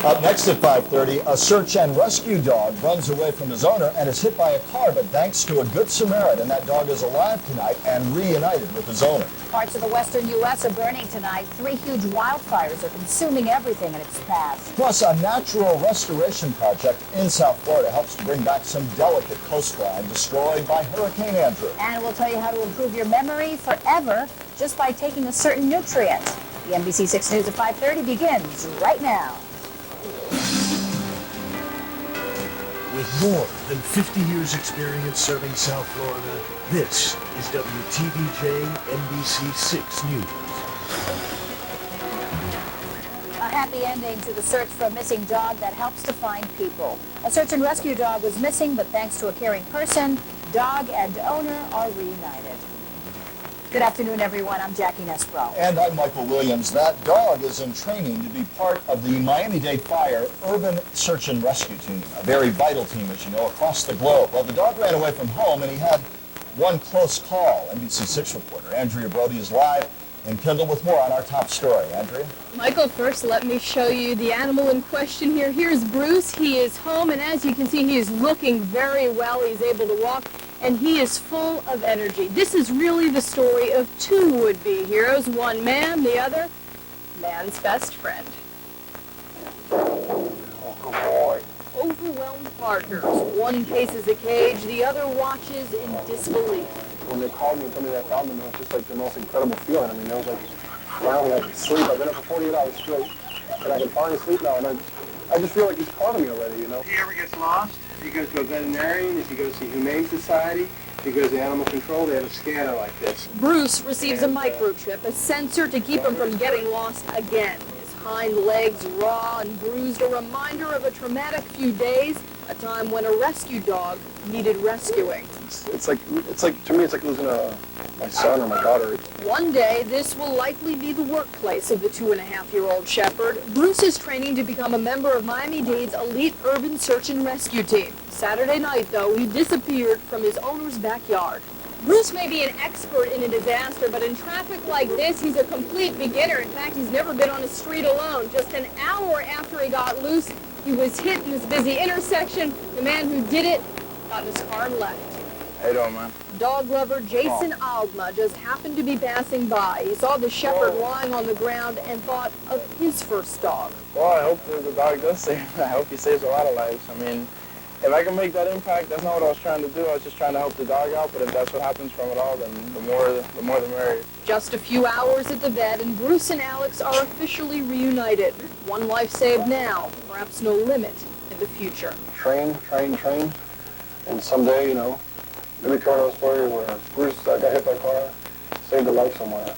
Up next at 5:30, a search and rescue dog runs away from his owner and is hit by a car, but thanks to a good Samaritan, that dog is alive tonight and reunited with his owner. Parts of the western U.S. are burning tonight. 3 huge wildfires are consuming everything in its path. Plus, a natural restoration project in South Florida helps to bring back some delicate coastline destroyed by Hurricane Andrew. And we'll tell you how to improve your memory forever just by taking a certain nutrient. The NBC 6 News at 5:30 begins right now. With more than 50 years experience serving South Florida, this is WTVJ NBC 6 News. A happy ending to the search for a missing dog that helps to find people. A search and rescue dog was missing, but thanks to a caring person, dog and owner are reunited. Good afternoon, everyone. I'm Jackie Nespro. And I'm Michael Williams. That dog is in training to be part of the Miami-Dade Fire Urban Search and Rescue Team, a very vital team, as you know, across the globe. Well, the dog ran away from home, and he had one close call. NBC 6 reporter Andrea Brody is live in Kendall with more on our top story. Andrea? Michael, first let me show you the animal in question here. Here's Bruce. He is home, and as you can see, he is looking very well. He's able to walk, and he is full of energy. This is really the story of 2 would-be heroes. One man, the other man's best friend. Oh, good boy. Overwhelmed partners. One paces a cage, the other watches in disbelief. When they called me and told me that I found them, it was just like the most incredible feeling. I mean, it was like, finally I could sleep. I've been up for 48 hours straight, and I can finally sleep now, and I just feel like he's part of me already, you know? If he ever gets lost, if he goes to a veterinarian, if he goes to Humane Society, if he goes to Animal Control, they have a scanner like this. Bruce receives a microchip, a sensor to keep him from getting lost again. His hind legs raw and bruised, a reminder of a traumatic few days, a time when a rescue dog needed rescuing. It's like to me, it's like losing my son or my daughter. One day, this will likely be the workplace of the 2.5-year-old shepherd. Bruce is training to become a member of Miami-Dade's elite urban search and rescue team. Saturday night, though, he disappeared from his owner's backyard. Bruce may be an expert in a disaster, but in traffic like this, he's a complete beginner. In fact, he's never been on a street alone. Just an hour after he got loose, he was hit in this busy intersection. The man who did it got in his car and left. How you doing, man? Dog lover Jason Aldma just happened to be passing by. He saw the shepherd lying on the ground and thought of his first dog. Well, I hope the dog does save. I hope he saves a lot of lives. I mean, if I can make that impact, that's not what I was trying to do. I was just trying to help the dog out, but if that's what happens from it all, then the more the merrier. Just a few hours at the vet, and Bruce and Alex are officially reunited. One life saved now, perhaps no limit in the future. Train, and someday, you know, maybe tell another story where Bruce got hit by a car, saved a life somewhere.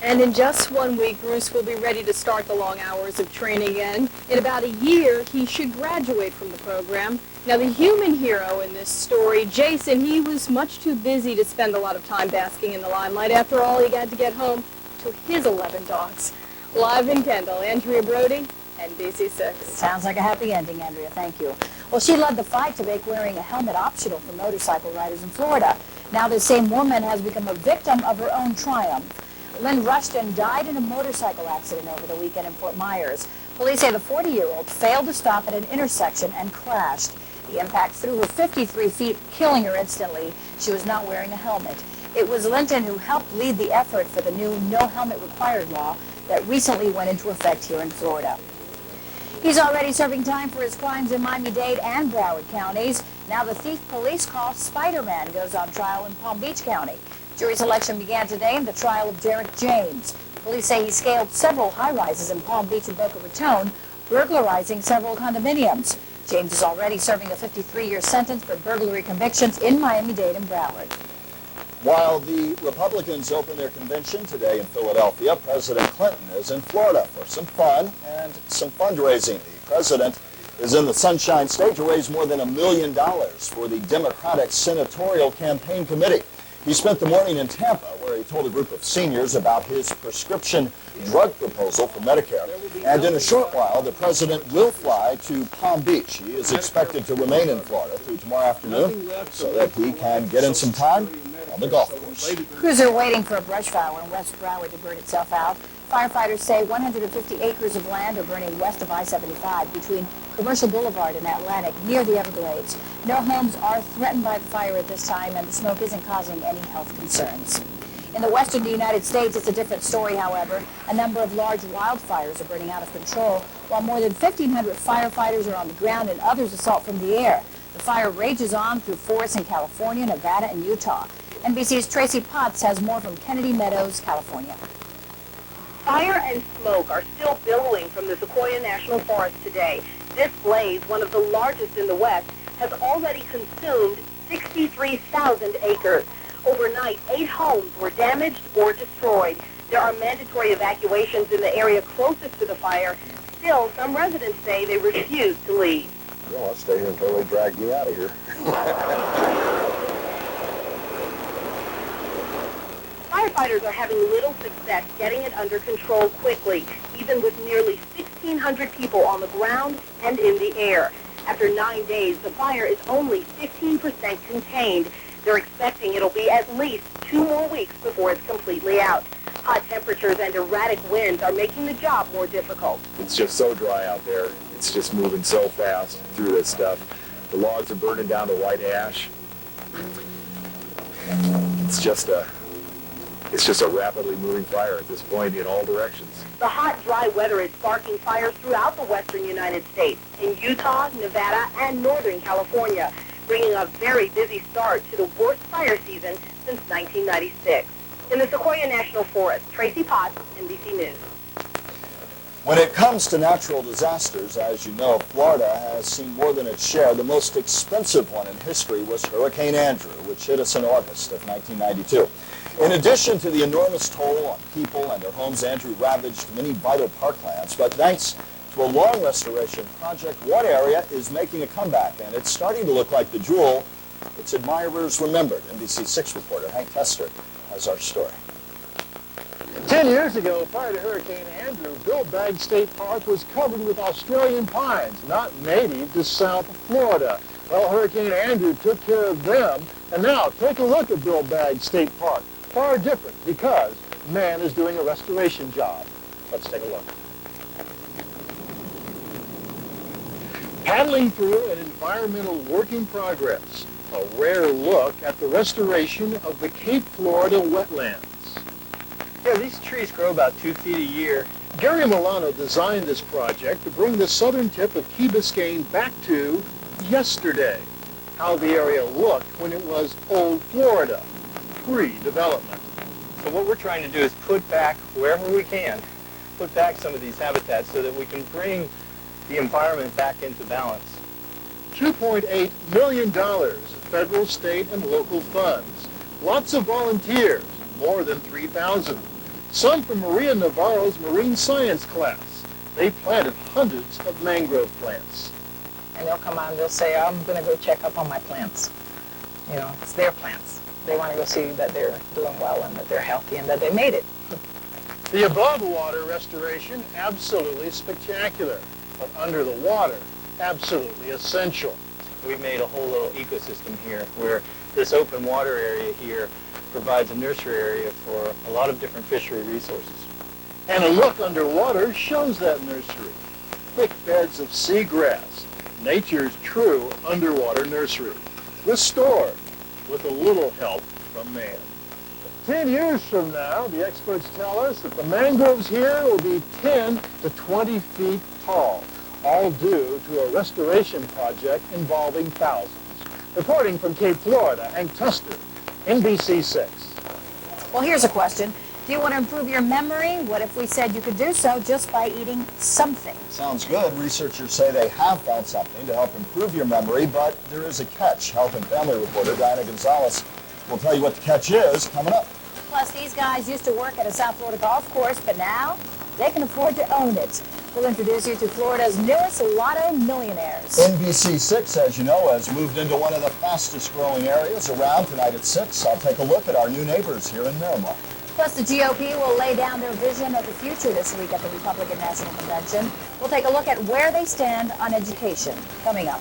And in just 1 week, Bruce will be ready to start the long hours of training again. In about a year, he should graduate from the program. Now, the human hero in this story, Jason, he was much too busy to spend a lot of time basking in the limelight. After all, he had to get home to his 11 dogs. Live in Kendall, Andrea Brody, NBC 6. Sounds like a happy ending, Andrea. Thank you. Well, she led the fight to make wearing a helmet optional for motorcycle riders in Florida. Now, the same woman has become a victim of her own triumph. Lynn Rushton died in a motorcycle accident over the weekend in Fort Myers. Police say the 40-year-old failed to stop at an intersection and crashed. The impact threw her 53 feet, killing her instantly. She was not wearing a helmet. It was Linton who helped lead the effort for the new no helmet required law that recently went into effect here in Florida. He's already serving time for his crimes in Miami-Dade and Broward counties. Now the thief police call Spider-Man goes on trial in Palm Beach County. Jury selection began today in the trial of Derek James. Police say he scaled several high-rises in Palm Beach and Boca Raton, burglarizing several condominiums. James is already serving a 53-year sentence for burglary convictions in Miami-Dade and Broward. While the Republicans open their convention today in Philadelphia, President Clinton is in Florida for some fun and some fundraising. The president is in the Sunshine State to raise more than $1 million for the Democratic Senatorial Campaign Committee. He spent the morning in Tampa, where he told a group of seniors about his prescription drug proposal for Medicare. And in a short while, the president will fly to Palm Beach. He is expected to remain in Florida through tomorrow afternoon so that he can get in some time on the golf course. Crews are waiting for a brush fire in West Broward to burn itself out. Firefighters say 150 acres of land are burning west of I-75 between Commercial Boulevard and Atlantic near the Everglades. No homes are threatened by the fire at this time, and the smoke isn't causing any health concerns. In the western United States, it's a different story, however. A number of large wildfires are burning out of control, while more than 1,500 firefighters are on the ground and others assault from the air. The fire rages on through forests in California, Nevada, and Utah. NBC's Tracy Potts has more from Kennedy Meadows, California. Fire and smoke are still billowing from the Sequoia National Forest today. This blaze, one of the largest in the West, has already consumed 63,000 acres. Overnight, 8 homes were damaged or destroyed. There are mandatory evacuations in the area closest to the fire. Still, some residents say they refuse to leave. Well, I'll stay here until they drag me out of here. Firefighters are having little success getting it under control quickly, even with nearly 1,600 people on the ground and in the air. After 9 days, the fire is only 15% contained. They're expecting it'll be at least 2 more weeks before it's completely out. Hot temperatures and erratic winds are making the job more difficult. It's just so dry out there. It's just moving so fast through this stuff. The logs are burning down to white ash. It's just a rapidly moving fire at this point in all directions. The hot, dry weather is sparking fires throughout the western United States, in Utah, Nevada, and northern California, bringing a very busy start to the worst fire season since 1996. In the Sequoia National Forest, Tracy Potts, NBC News. When it comes to natural disasters, as you know, Florida has seen more than its share. The most expensive one in history was Hurricane Andrew, which hit us in August of 1992. In addition to the enormous toll on people and their homes, Andrew ravaged many vital parklands. But thanks to a long restoration project, one area is making a comeback, and it's starting to look like the jewel its admirers remembered. NBC 6 reporter Hank Tester has our story. 10 years ago, prior to Hurricane Andrew, Bill Bagg State Park was covered with Australian pines, not native to South Florida. Well, Hurricane Andrew took care of them, and now take a look at Bill Bagg State Park. Far different because man is doing a restoration job. Let's take a look. Paddling through an environmental work in progress, a rare look at the restoration of the Cape Florida wetlands. Yeah, these trees grow about 2 feet a year. Gary Milano designed this project to bring the southern tip of Key Biscayne back to yesterday. How the area looked when it was old Florida, pre-development. So what we're trying to do is put back, wherever we can, put back some of these habitats so that we can bring the environment back into balance. $2.8 million federal, state, and local funds. Lots of volunteers, more than 3,000. Some from Maria Navarro's marine science class. They planted hundreds of mangrove plants. And they'll come out and they'll say, I'm going to go check up on my plants. You know, it's their plants. They want to go see that they're doing well and that they're healthy and that they made it. The above water restoration, absolutely spectacular. But under the water, absolutely essential. We've made a whole little ecosystem here where this open water area here provides a nursery area for a lot of different fishery resources. And a look underwater shows that nursery. Thick beds of seagrass, nature's true underwater nursery. Restored with a little help from man. 10 years from now, the experts tell us that the mangroves here will be 10 to 20 feet tall, all due to a restoration project involving thousands. Reporting from Cape Florida, Hank Tester, NBC 6. Well, here's a question. Do you want to improve your memory? What if we said you could do so just by eating something? Sounds good. Researchers say they have found something to help improve your memory, but there is a catch. Health and Family reporter Diana Gonzalez will tell you what the catch is coming up. Plus, these guys used to work at a South Florida golf course, but now they can afford to own it. We'll introduce you to Florida's newest lotto millionaires. NBC 6, as you know, has moved into one of the fastest growing areas around. Tonight at 6, I'll take a look at our new neighbors here in Miramar. Plus, the GOP will lay down their vision of the future this week at the Republican National Convention. We'll take a look at where they stand on education. Coming up.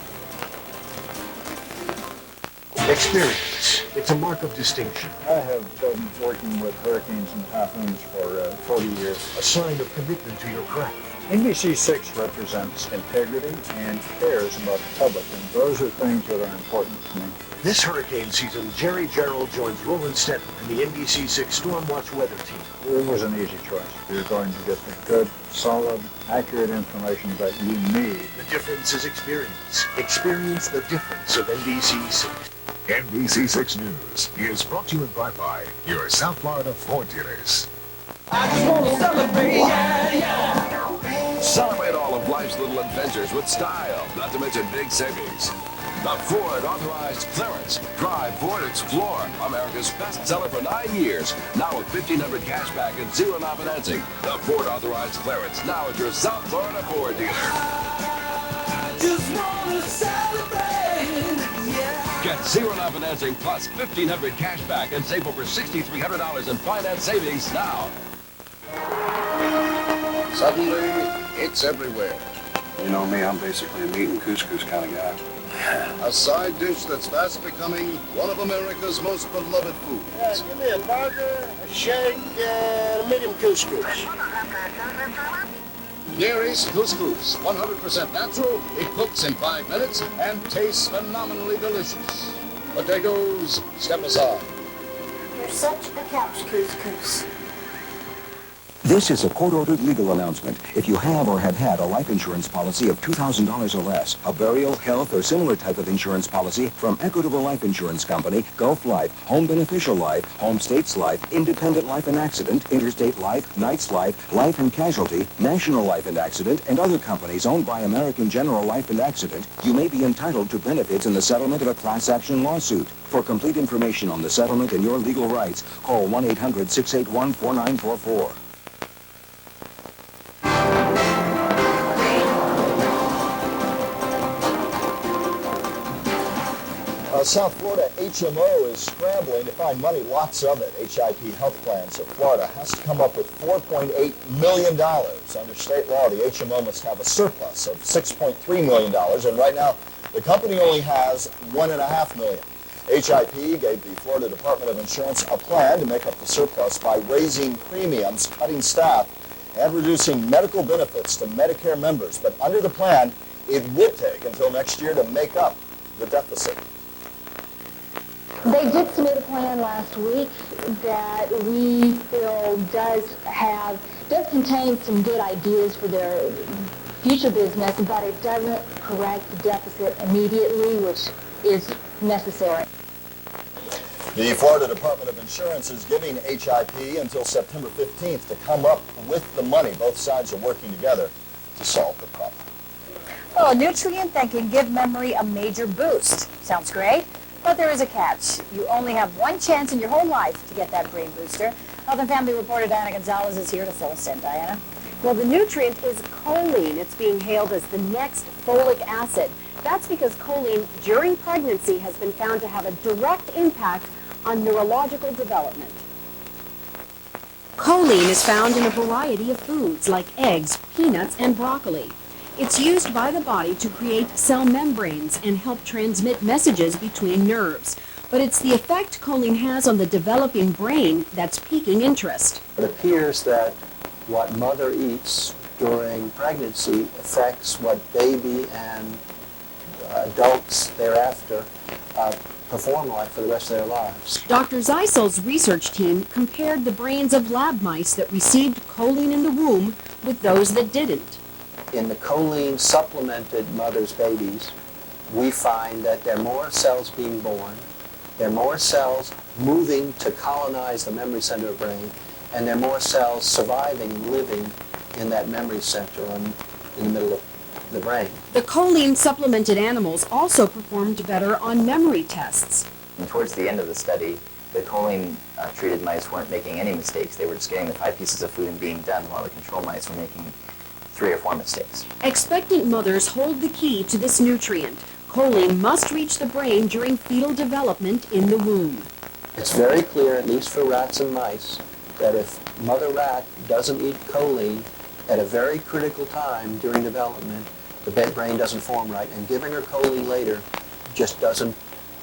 Experience. It's a mark of distinction. I have been working with hurricanes and typhoons for 40 years. A sign of commitment to your craft. NBC 6 represents integrity and cares about the public, and those are things that are important to me. This hurricane season, Jerry Gerald joins Roland Stetton and the NBC 6 Stormwatch weather team. It was an easy choice. You're going to get the good, solid, accurate information that you need. The difference is experience. Experience the difference of NBC 6. NBC 6 News is brought to you in part by your South Florida Ford dealers. I just want to celebrate, yeah. Celebrate all of life's little adventures with style, not to mention big savings. The Ford Authorized Clearance. Drive Ford Explore, America's best seller for 9 years. Now with $1,500 cash back and zero down financing. The Ford Authorized Clearance. Now at your South Florida Ford dealer. I just want to celebrate, yeah. Get zero down financing plus $1,500 cash back and save over $6,300 in finance savings now. Suddenly, it's everywhere. You know me, I'm basically a meat and couscous kind of guy. A side dish that's fast becoming one of America's most beloved foods. Yeah, give me a burger, a shake, and a medium couscous. Gary's Couscous, 100% natural. It cooks in 5 minutes and tastes phenomenally delicious. Potatoes, step aside. You're such a couch couscous. This is a court-ordered legal announcement. If you have or have had a life insurance policy of $2,000 or less, a burial, health, or similar type of insurance policy from Equitable Life Insurance Company, Gulf Life, Home Beneficial Life, Home States Life, Independent Life and Accident, Interstate Life, Knights Life, Life and Casualty, National Life and Accident, and other companies owned by American General Life and Accident, you may be entitled to benefits in the settlement of a class action lawsuit. For complete information on the settlement and your legal rights, call 1-800-681-4944. South Florida HMO is scrambling to find money, lots of it. HIP Health Plans of Florida has to come up with $4.8 million. Under state law, the HMO must have a surplus of $6.3 million, and right now the company only has $1.5 million. HIP gave the Florida Department of Insurance a plan to make up the surplus by raising premiums, cutting staff, and reducing medical benefits to Medicare members. But under the plan, it would take until next year to make up the deficit. They did submit a plan last week that we feel does contain some good ideas for their future business, but it doesn't correct the deficit immediately, which is necessary. The Florida Department of Insurance is giving HIP until September 15th to come up with the money. Both sides are working together to solve the problem. Well, a nutrient that can give memory a major boost. Sounds great. But there is a catch. You only have one chance in your whole life to get that brain booster. Health and Family reporter Diana Gonzalez is here to fill us in. Diana? Well, the nutrient is choline. It's being hailed as the next folic acid. That's because choline during pregnancy has been found to have a direct impact on neurological development. Choline is found in a variety of foods like eggs, peanuts, and broccoli. It's used by the body to create cell membranes and help transmit messages between nerves. But it's the effect choline has on the developing brain that's piquing interest. It appears that what mother eats during pregnancy affects what baby and adults thereafter perform like for the rest of their lives. Dr. Zeisel's research team compared the brains of lab mice that received choline in the womb with those that didn't. In the choline supplemented mother's babies, we find that there are more cells being born, there are more cells moving to colonize the memory center of the brain, and there are more cells surviving and living in that memory center in the middle of the brain. The choline supplemented animals also performed better on memory tests. And towards the end of the study, the choline treated mice weren't making any mistakes. They were just getting the 5 pieces of food and being done, while the control mice were making 3 or 4 mistakes. Expectant mothers hold the key to this nutrient. Choline must reach the brain during fetal development in the womb. It's very clear, at least for rats and mice, that if mother rat doesn't eat choline at a very critical time during development, the brain doesn't form right, and giving her choline later just doesn't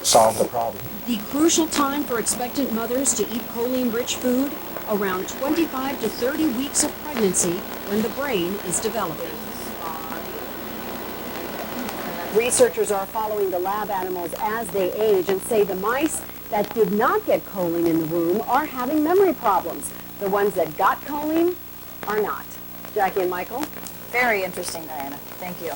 solve the problem. The crucial time for expectant mothers to eat choline-rich food, around 25 to 30 weeks of pregnancy when the brain is developing. Researchers are following the lab animals as they age and say the mice that did not get choline in the womb are having memory problems. The ones that got choline are not. Jackie and Michael? Very interesting, Diana. Thank you.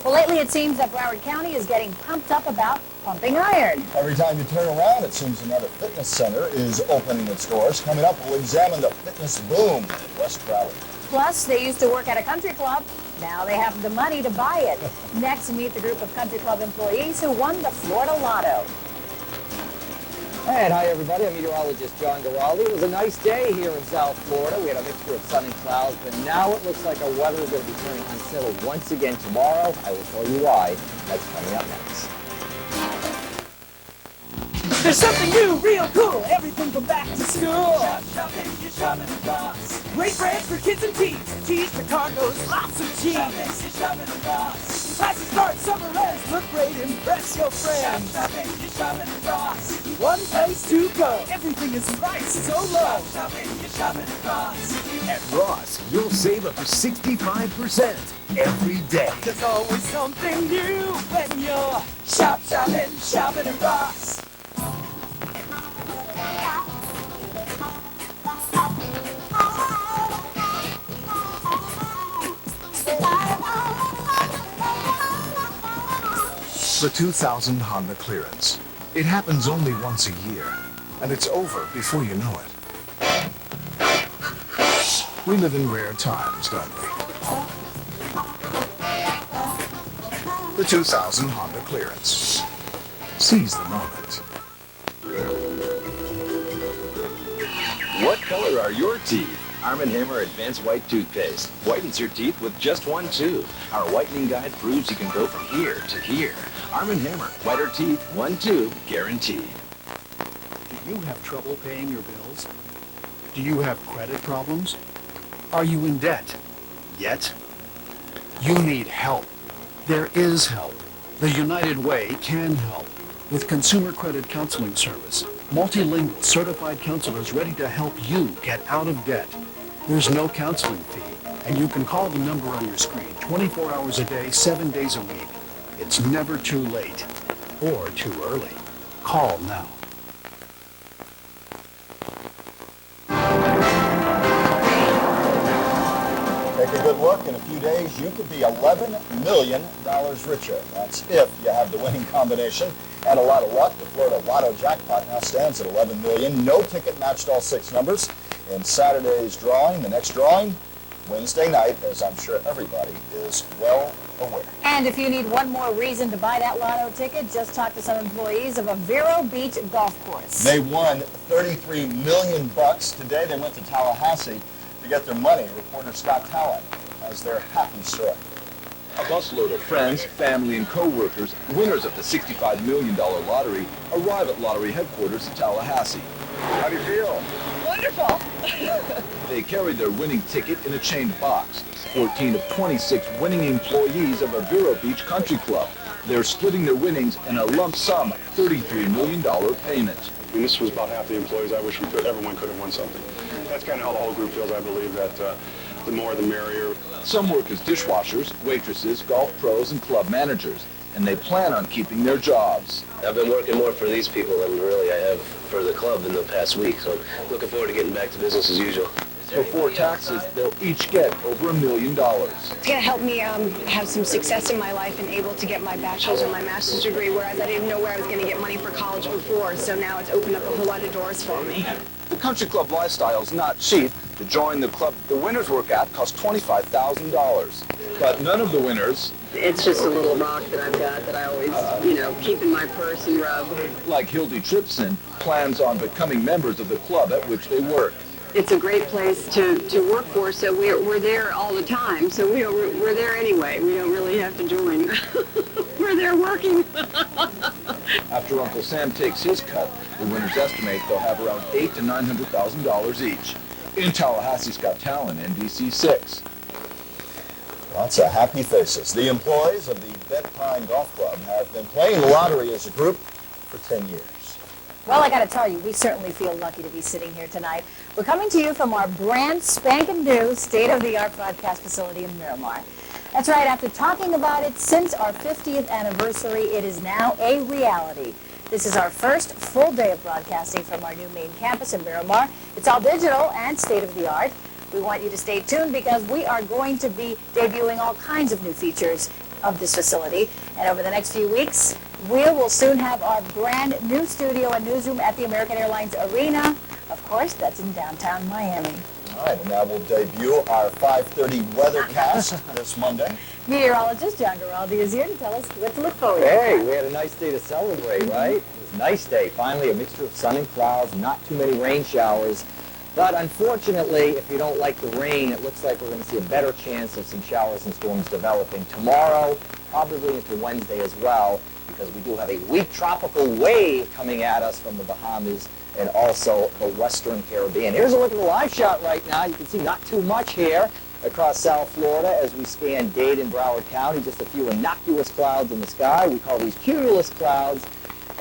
Well, lately it seems that Broward County is getting pumped up about pumping iron. Every time you turn around, it seems another fitness center is opening its doors. Coming up, we'll examine the fitness boom in West Broward. Plus, they used to work at a country club. Now they have the money to buy it. Next, meet the group of country club employees who won the Florida Lotto. And hi everybody, I'm meteorologist John Giraldi. It was a nice day here in South Florida. We had a mixture of sun and clouds, but now it looks like our weather is going to be turning unsettled once again tomorrow. I will tell you why. That's coming up next. There's something new, real cool, everything from back to school. Shop shopping, you're shopping across. Great brands for kids and teens. Cheese for cargos, lots of cheese. You're shopping across. Prices start, summer ends, look great, impress your friends. Shop shopping, you're shopping across. One place to go, everything is priced so low. Shop shopping, you're shopping across. At Ross, you'll save up to 65% every day. There's always something new when you're shopping at Ross. The 2000 Honda clearance. It happens only once a year, and it's over before you know it. We live in rare times, don't we? The 2000 Honda clearance. Seize the moment. What color are your teeth? Arm & Hammer Advanced White Toothpaste whitens your teeth with just one tube. Our whitening guide proves you can go from here to here. Arm & Hammer, whiter teeth, one tube, guaranteed. Do you have trouble paying your bills? Do you have credit problems? Are you in debt? Yet? You need help. There is help. The United Way can help. With Consumer Credit Counseling Service, multilingual certified counselors ready to help you get out of debt. There's no counseling fee, and you can call the number on your screen 24 hours a day, 7 days a week. It's never too late or too early. Call now. Take a good look. In a few days, you could be $11 million richer. That's if you have the winning combination and a lot of luck. The Florida Lotto jackpot now stands at $11 million. No ticket matched all 6 numbers. In Saturday's drawing, the next drawing, Wednesday night, as I'm sure everybody is well aware. And if you need one more reason to buy that lotto ticket, just talk to some employees of a Vero Beach golf course. They won $33 million today. They went to Tallahassee to get their money. Reporter Scott Talent has their happy story. A busload of friends, family, and co-workers, winners of the $65 million lottery, arrive at lottery headquarters in Tallahassee. How do you feel? Wonderful. They carried their winning ticket in a chained box. 14 of 26 winning employees of a Vero Beach Country Club. They're splitting their winnings in a lump sum $33 million payment. And this was about half the employees. I wish everyone could have won something. That's kind of how the whole group feels. I believe that the more the merrier. Some work as dishwashers, waitresses, golf pros, and club managers, and they plan on keeping their jobs. I've been working more for these people than really I have for the club in the past week, so I'm looking forward to getting back to business as usual. Before taxes, they'll each get over $1 million. It's going to help me have some success in my life and able to get my bachelor's or my master's degree, whereas I didn't know where I was going to get money for college before, so now it's opened up a whole lot of doors for me. The country club lifestyle is not cheap. To join the club the winners work at costs $25,000. But none of the winners... It's just a little rock that I've got that I always, keep in my purse and rub. Like Hildy Tripson, plans on becoming members of the club at which they work. It's a great place to work for, so we're there all the time. So we're there anyway. We don't really have to join. We're there working. After Uncle Sam takes his cut, the winners estimate they'll have around $800,000 to $900,000 each. In Tallahassee, Scott Talent, NBC 6. Lots of happy faces. The employees of the Bent Pine Golf Club have been playing the lottery as a group for 10 years. Well, I got to tell you, we certainly feel lucky to be sitting here tonight. We're coming to you from our brand spanking new state-of-the-art broadcast facility in Miramar. That's right, after talking about it since our 50th anniversary, it is now a reality. This is our first full day of broadcasting from our new main campus in Miramar. It's all digital and state-of-the-art. We want you to stay tuned because we are going to be debuting all kinds of new features of this facility. And over the next few weeks, we will soon have our brand new studio and newsroom at the American Airlines Arena. Of course, that's in downtown Miami. All right, and now we'll debut our 5:30 weathercast this Monday. Meteorologist John Giraldi is here to tell us what to look forward to. Hey, we had a nice day to celebrate, right? It was a nice day. Finally, a mixture of sun and clouds, not too many rain showers. But unfortunately, if you don't like the rain, it looks like we're going to see a better chance of some showers and storms developing tomorrow, probably into Wednesday as well, because we do have a weak tropical wave coming at us from the Bahamas and also the Western Caribbean. Here's a look at the live shot right now. You can see not too much here across South Florida as we scan Dade and Broward County. Just a few innocuous clouds in the sky. We call these cumulus clouds,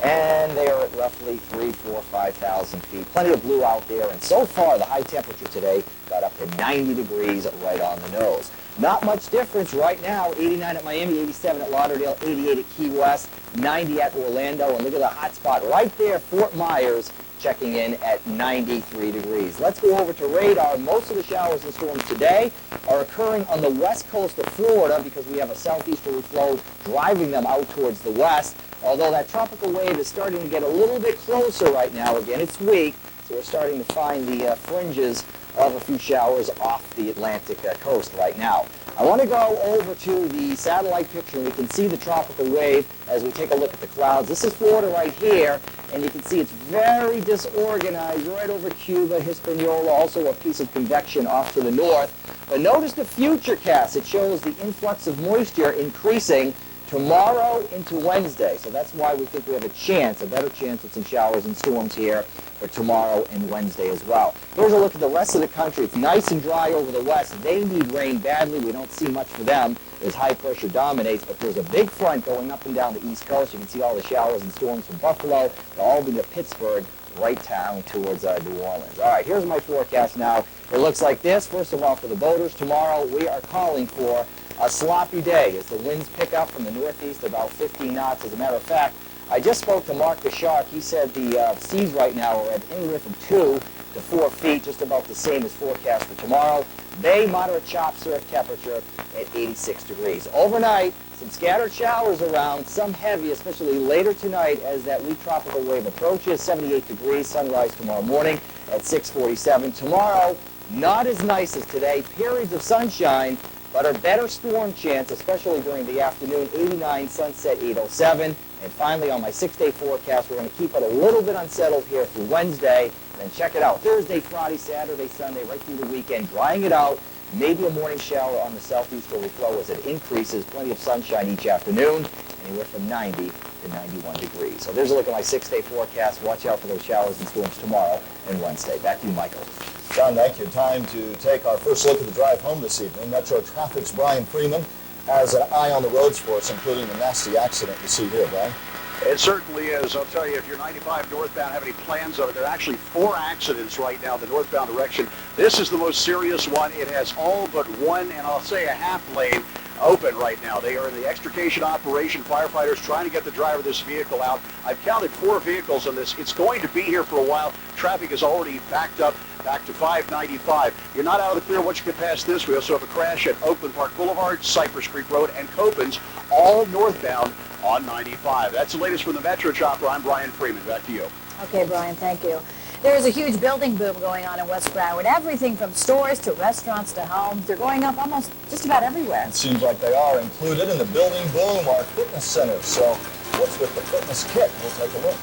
and they are at roughly 3,000, 4,000, 5,000 feet. Plenty of blue out there, and so far the high temperature today got up to 90 degrees right on the nose. Not much difference right now. 89 at Miami, 87 at Lauderdale, 88 at Key West, 90 at Orlando, and look at the hot spot right there, Fort Myers, checking in at 93 degrees. Let's go over to radar. Most of the showers and storms today are occurring on the west coast of Florida because we have a southeasterly flow driving them out towards the west. Although that tropical wave is starting to get a little bit closer right now. Again, it's weak, so we're starting to find the fringes of a few showers off the Atlantic coast right now. I want to go over to the satellite picture, and we can see the tropical wave as we take a look at the clouds. This is Florida right here, and you can see it's very disorganized right over Cuba, Hispaniola, also a piece of convection off to the north. But notice the future cast. It shows the influx of moisture increasing tomorrow into Wednesday. So that's why we think we have a better chance of some showers and storms here for tomorrow and Wednesday as well. Here's a look at the rest of the country. It's nice and dry over the west. They need rain badly. We don't see much for them as high pressure dominates, but there's a big front going up and down the east coast. You can see all the showers and storms from Buffalo to Albany to Pittsburgh, right down towards New Orleans. All right, here's my forecast now. It looks like this. First of all, for the boaters, tomorrow we are calling for a sloppy day as the winds pick up from the northeast about 15 knots. As a matter of fact, I just spoke to Mark the Shark. He said the seas right now are at anywhere from 2 to 4 feet, just about the same as forecast for tomorrow. Bay, moderate chop surf temperature at 86 degrees. Overnight, some scattered showers around, some heavy, especially later tonight as that weak tropical wave approaches. 78 degrees, sunrise tomorrow morning at 6:47. Tomorrow, not as nice as today. Periods of sunshine, but a better storm chance, especially during the afternoon. 89, sunset 8:07. And finally, on my 6-day forecast, we're going to keep it a little bit unsettled here through Wednesday. Then check it out. Thursday, Friday, Saturday, Sunday, right through the weekend. Drying it out. Maybe a morning shower on the southeasterly flow as it increases. Plenty of sunshine each afternoon. Anywhere from 90 to 91 degrees. So there's a look at my 6-day forecast. Watch out for those showers and storms tomorrow and Wednesday. Back to you, Michael. John, thank you. Time to take our first look at the drive home this evening. Metro Traffic's Brian Freeman has an eye on the roads for us, including the nasty accident you see here, Brian. It certainly is. I'll tell you, if you're 95 northbound, have any plans of it, there are actually 4 accidents right now in the northbound direction. This is the most serious one. It has all but one, and I'll say a half lane, open right now. They are in the extrication operation. Firefighters trying to get the driver of this vehicle out. I've counted 4 vehicles on this. It's going to be here for a while. Traffic is already backed up back to 595. You're not out of the clear once you get past this. We also have a crash at Oakland Park Boulevard, Cypress Creek Road, and Copans, all northbound on 95. That's the latest from the Metro Chopper. I'm Brian Freeman. Back to you. Okay, Brian, thank you. There is a huge building boom going on in West Broward. Everything from stores to restaurants to homes. They're going up almost just about everywhere. It seems like they are. Included in the building boom are fitness centers. So what's with the fitness kit? We'll take a look.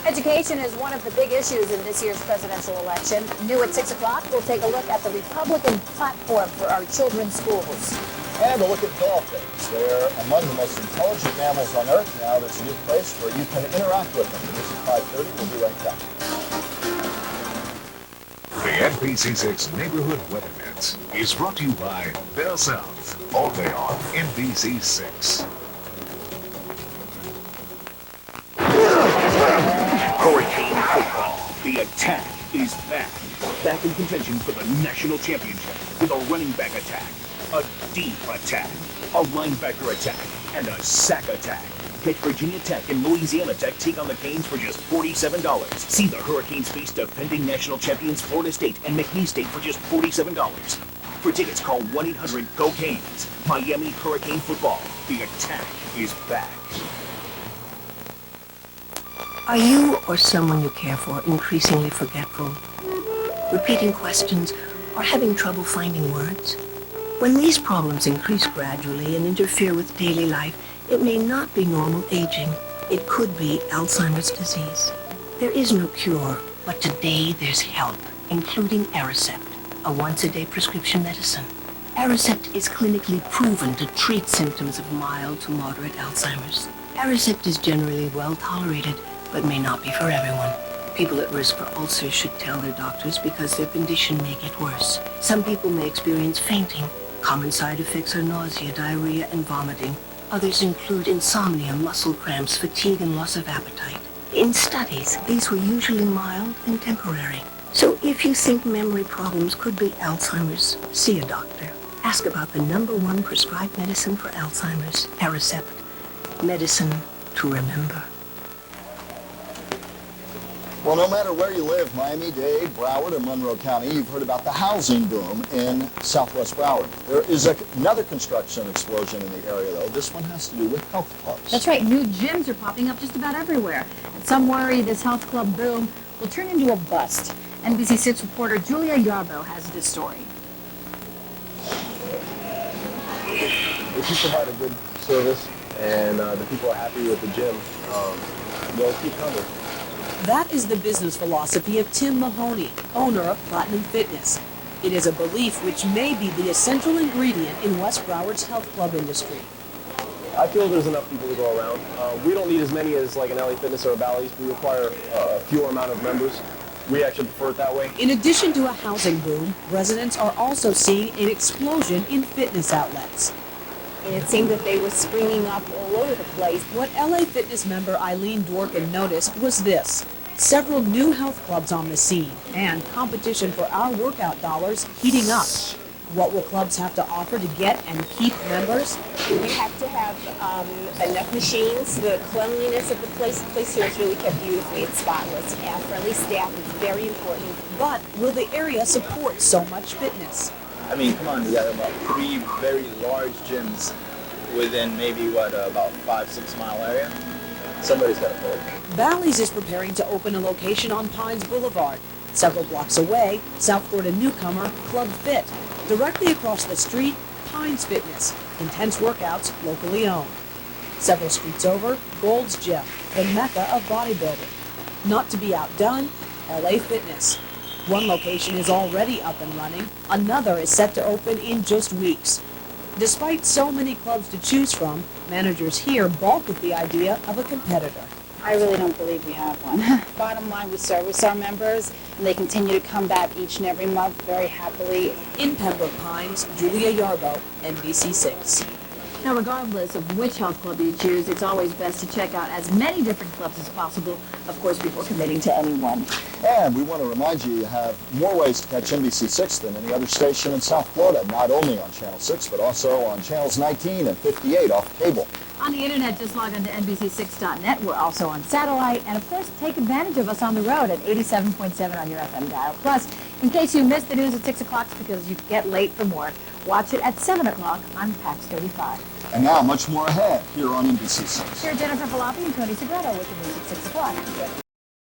Education is one of the big issues in this year's presidential election. New at 6 o'clock, we'll take a look at the Republican platform for our children's schools. And a look at dolphins. They're among the most intelligent mammals on Earth. Now there's a new place where you can interact with them. This is 5:30. We'll be right back. The NBC6 Neighborhood Weather Minutes is brought to you by Bell South, all day on NBC6. Hurricane football. The attack is back. Back in contention for the national championship with a running back attack, a deep attack, a linebacker attack, and a sack attack. Get Virginia Tech and Louisiana Tech take on the Canes for just $47. See the Hurricanes face defending national champions Florida State and McNeese State for just $47. For tickets, call 1-800-GO-CANES. Miami Hurricane football. The attack is back. Are you or someone you care for increasingly forgetful, repeating questions, or having trouble finding words? When these problems increase gradually and interfere with daily life, it may not be normal aging. It could be Alzheimer's disease. There is no cure, but today there's help, including Aricept, a once-a-day prescription medicine. Aricept is clinically proven to treat symptoms of mild to moderate Alzheimer's. Aricept is generally well tolerated, but may not be for everyone. People at risk for ulcers should tell their doctors because their condition may get worse. Some people may experience fainting. Common side effects are nausea, diarrhea, and vomiting. Others include insomnia, muscle cramps, fatigue, and loss of appetite. In studies, these were usually mild and temporary. So if you think memory problems could be Alzheimer's, see a doctor. Ask about the #1 prescribed medicine for Alzheimer's, Aricept. Medicine to remember. Well, no matter where you live, Miami-Dade, Broward, or Monroe County, you've heard about the housing boom in Southwest Broward. There is another construction explosion in the area, though. This one has to do with health clubs. That's right. New gyms are popping up just about everywhere. And some worry this health club boom will turn into a bust. NBC6 reporter Julia Yarbo has this story. If you provide a good service and the people are happy with the gym, they'll keep coming. That is the business philosophy of Tim Mahoney, owner of Platinum Fitness. It is a belief which may be the essential ingredient in West Broward's health club industry. I feel there's enough people to go around. We don't need as many as like an LA Fitness or a Bally's. We require a fewer amount of members. We actually prefer it that way. In addition to a housing boom, residents are also seeing an explosion in fitness outlets. And it seemed that they were springing up all over the place. What LA Fitness member Eileen Dworkin noticed was this: several new health clubs on the scene, and competition for our workout dollars heating up. What will clubs have to offer to get and keep members? You have to have enough machines. The cleanliness of the place here is really kept beautifully. It's spotless. And friendly staff is very important. But will the area support so much fitness? I mean, come on, we got about 3 very large gyms within maybe, about 5-6 mile area. Somebody's got to pull it. Bally's is preparing to open a location on Pines Boulevard. Several blocks away, South Florida newcomer Club Fit. Directly across the street, Pines Fitness. Intense workouts, locally owned. Several streets over, Gold's Gym, the mecca of bodybuilding. Not to be outdone, LA Fitness. One location is already up and running. Another is set to open in just weeks. Despite so many clubs to choose from, managers here balk at the idea of a competitor. I really don't believe we have one. Bottom line, we service our members, and they continue to come back each and every month very happily. In Pembroke Pines, Julia Yarbo, NBC6. Now, regardless of which health club you choose, it's always best to check out as many different clubs as possible, of course, before committing to any one. And we want to remind you have more ways to catch NBC6 than any other station in South Florida, not only on Channel 6, but also on Channels 19 and 58 off cable. On the internet, just log on to NBC6.net. We're also on satellite. And, of course, take advantage of us on the road at 87.7 on your FM dial. Plus, in case you missed the news at 6 o'clock because you get late from work, watch it at 7 o'clock on PAX 35. And now, much more ahead here on NBC6. Here's Jennifer Falapi and Tony Segreto with the news at 6 o'clock.